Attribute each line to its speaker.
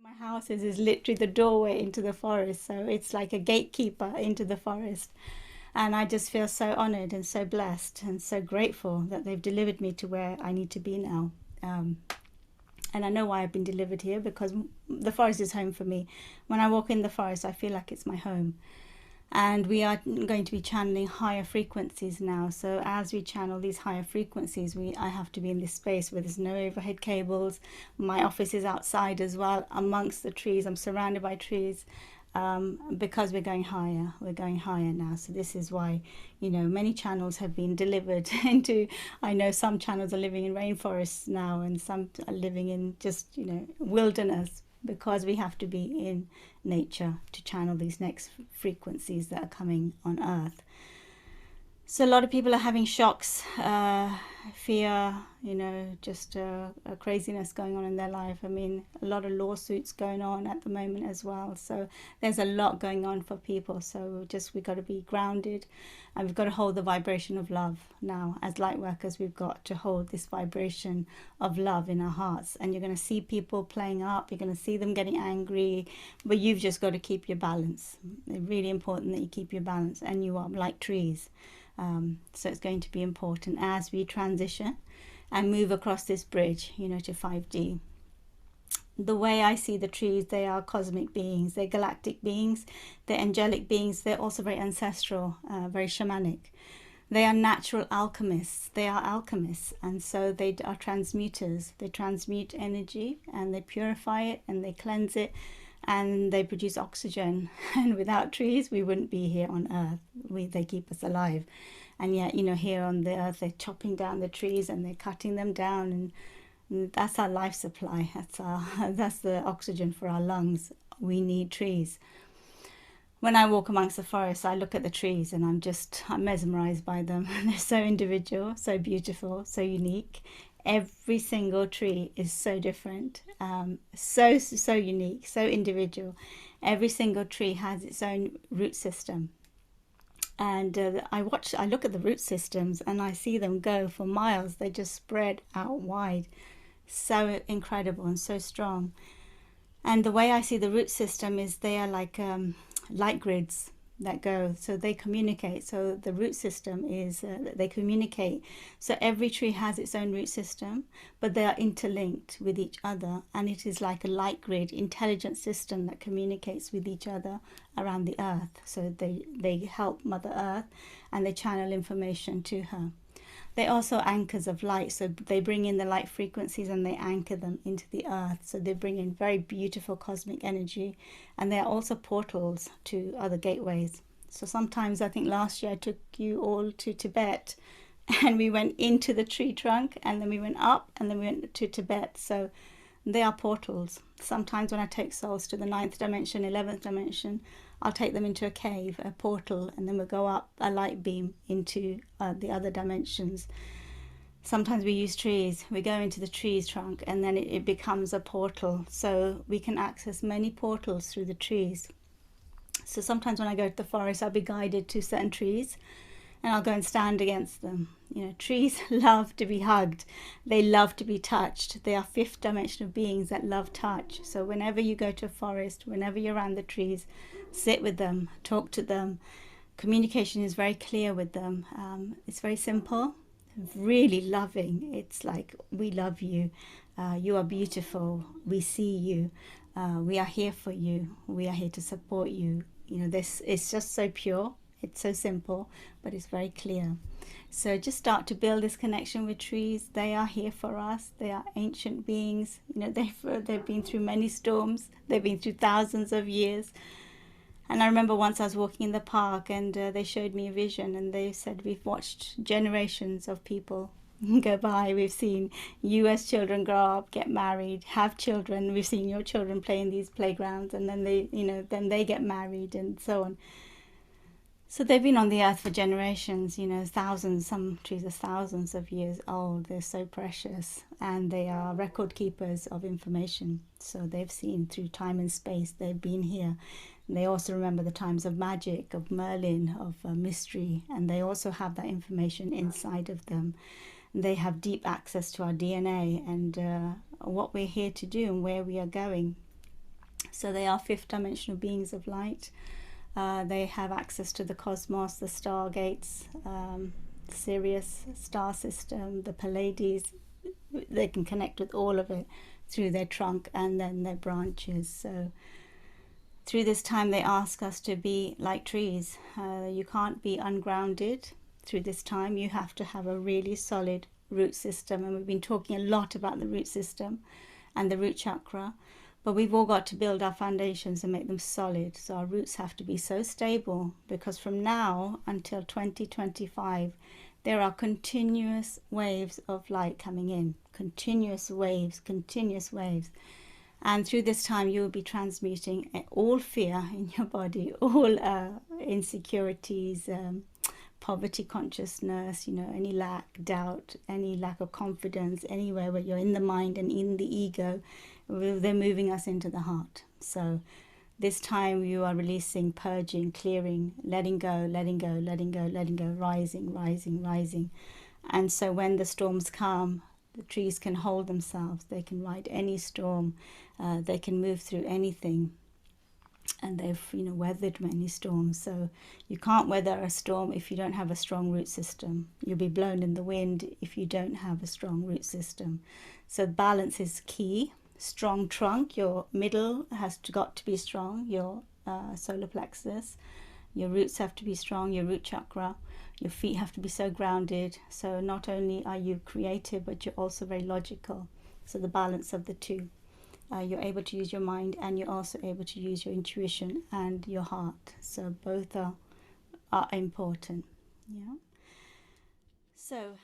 Speaker 1: My house is literally the doorway into the forest, so it's like a gatekeeper into the forest. And I just feel so honored and so blessed and so grateful that they've delivered me to where I need to be now. Um, and I know why I've been delivered here, because the forest is home for me. When I walk in the forest, I feel like it's my home. And we are going to be channeling higher frequencies now. So as we channel these higher frequencies, I have to be in this space where there's no overhead cables. My office is outside as well, amongst the trees. I'm surrounded by trees, because we're going higher. We're going higher now. So this is why, many channels have been delivered into. I know some channels are living in rainforests now, and some are living in just wilderness, because we have to be in nature to channel these next frequencies that are coming on earth. So a lot of people are having shocks, fear, just a craziness going on in their life. I mean, a lot of lawsuits going on at the moment as well. So there's a lot going on for people. So we got to be grounded, and we've got to hold the vibration of love now. As light workers, we've got to hold this vibration of love in our hearts. And you're going to see people playing up. You're going to see them getting angry, but you've just got to keep your balance. It's really important that you keep your balance, and you are like trees. So it's going to be important as we transition and move across this bridge, to 5D. The way I see the trees, they are cosmic beings, they're galactic beings, they're angelic beings, they're also very ancestral, very shamanic. They are natural alchemists, they are alchemists, and so they are transmuters. They transmute energy and they purify it and they cleanse it, and they produce oxygen. And without trees, we wouldn't be here on earth. They keep us alive. And yet, here on the earth, they're chopping down the trees and they're cutting them down, and that's our life supply. That's the oxygen for our lungs. We need trees. When I walk amongst the forest, I look at the trees and I'm mesmerized by them. They're so individual, so beautiful, so unique. Every single tree is so different, so unique, so individual. Every single tree has its own root system, and I look at the root systems and I see them go for miles. They just spread out wide, so incredible and so strong. And the way I see the root system is they are like light grids that go, so they communicate. So the root system is they communicate. So every tree has its own root system, but they are interlinked with each other, and it is like a light grid intelligent system that communicates with each other around the earth. So they help Mother Earth, and they channel information to her. They're also anchors of light, so they bring in the light frequencies and they anchor them into the earth. So they bring in very beautiful cosmic energy, and they are also portals to other gateways. So sometimes, I think last year I took you all to Tibet, and we went into the tree trunk, and then we went up, and then we went to Tibet. So they are portals. Sometimes when I take souls to the 9th dimension, 11th dimension, I'll take them into a cave, a portal, and then we'll go up a light beam into the other dimensions. Sometimes we use trees. We go into the tree's trunk, and then it becomes a portal. So we can access many portals through the trees. So sometimes when I go to the forest, I'll be guided to certain trees, and I'll go and stand against them. Trees love to be hugged. They love to be touched. They are fifth dimensional beings that love touch. So whenever you go to a forest, whenever you're around the trees, sit with them, talk to them. Communication is very clear with them. It's very simple, really loving. It's like, we love you. You are beautiful. We see you. We are here for you. We are here to support you. This is just so pure. It's so simple, but it's very clear. So just start to build this connection with trees. They are here for us. They are ancient beings. They've been through many storms. They've been through thousands of years. And I remember once I was walking in the park, and they showed me a vision, and they said, we've watched generations of people go by. We've seen you as children grow up, get married, have children. We've seen your children play in these playgrounds, and then they get married, and so on. So they've been on the earth for generations, thousands. Some trees are thousands of years old. They're so precious, and they are record keepers of information. So they've seen through time and space. They've been here. And they also remember the times of magic, of Merlin, of mystery, and they also have that information inside of them. They have deep access to our DNA and what we're here to do and where we are going. So they are fifth dimensional beings of light. They have access to the cosmos, the stargates, Sirius star system, the Pleiades. They can connect with all of it through their trunk and then their branches. So through this time they ask us to be like trees. You can't be ungrounded through this time. You have to have a really solid root system, and we've been talking a lot about the root system and the root chakra, but we've all got to build our foundations and make them solid. So our roots have to be so stable, because from now until 2025 there are continuous waves of light coming in, continuous waves. And through this time you will be transmuting all fear in your body, all insecurities, poverty consciousness, any lack, doubt, any lack of confidence, anywhere where you're in the mind and in the ego. They're moving us into the heart. So this time you are releasing, purging, clearing, letting go, rising. And so when the storms come, the trees can hold themselves. They can ride any storm. They can move through anything. And they've weathered many storms. So you can't weather a storm if you don't have a strong root system. You'll be blown in the wind if you don't have a strong root system. So balance is key. Strong trunk. Your middle has got to be strong. Your solar plexus. Your roots have to be strong. Your root chakra. Your feet have to be so grounded. So not only are you creative, but you're also very logical. So the balance of the two. You're able to use your mind, and you're also able to use your intuition and your heart. So both are important. Yeah. So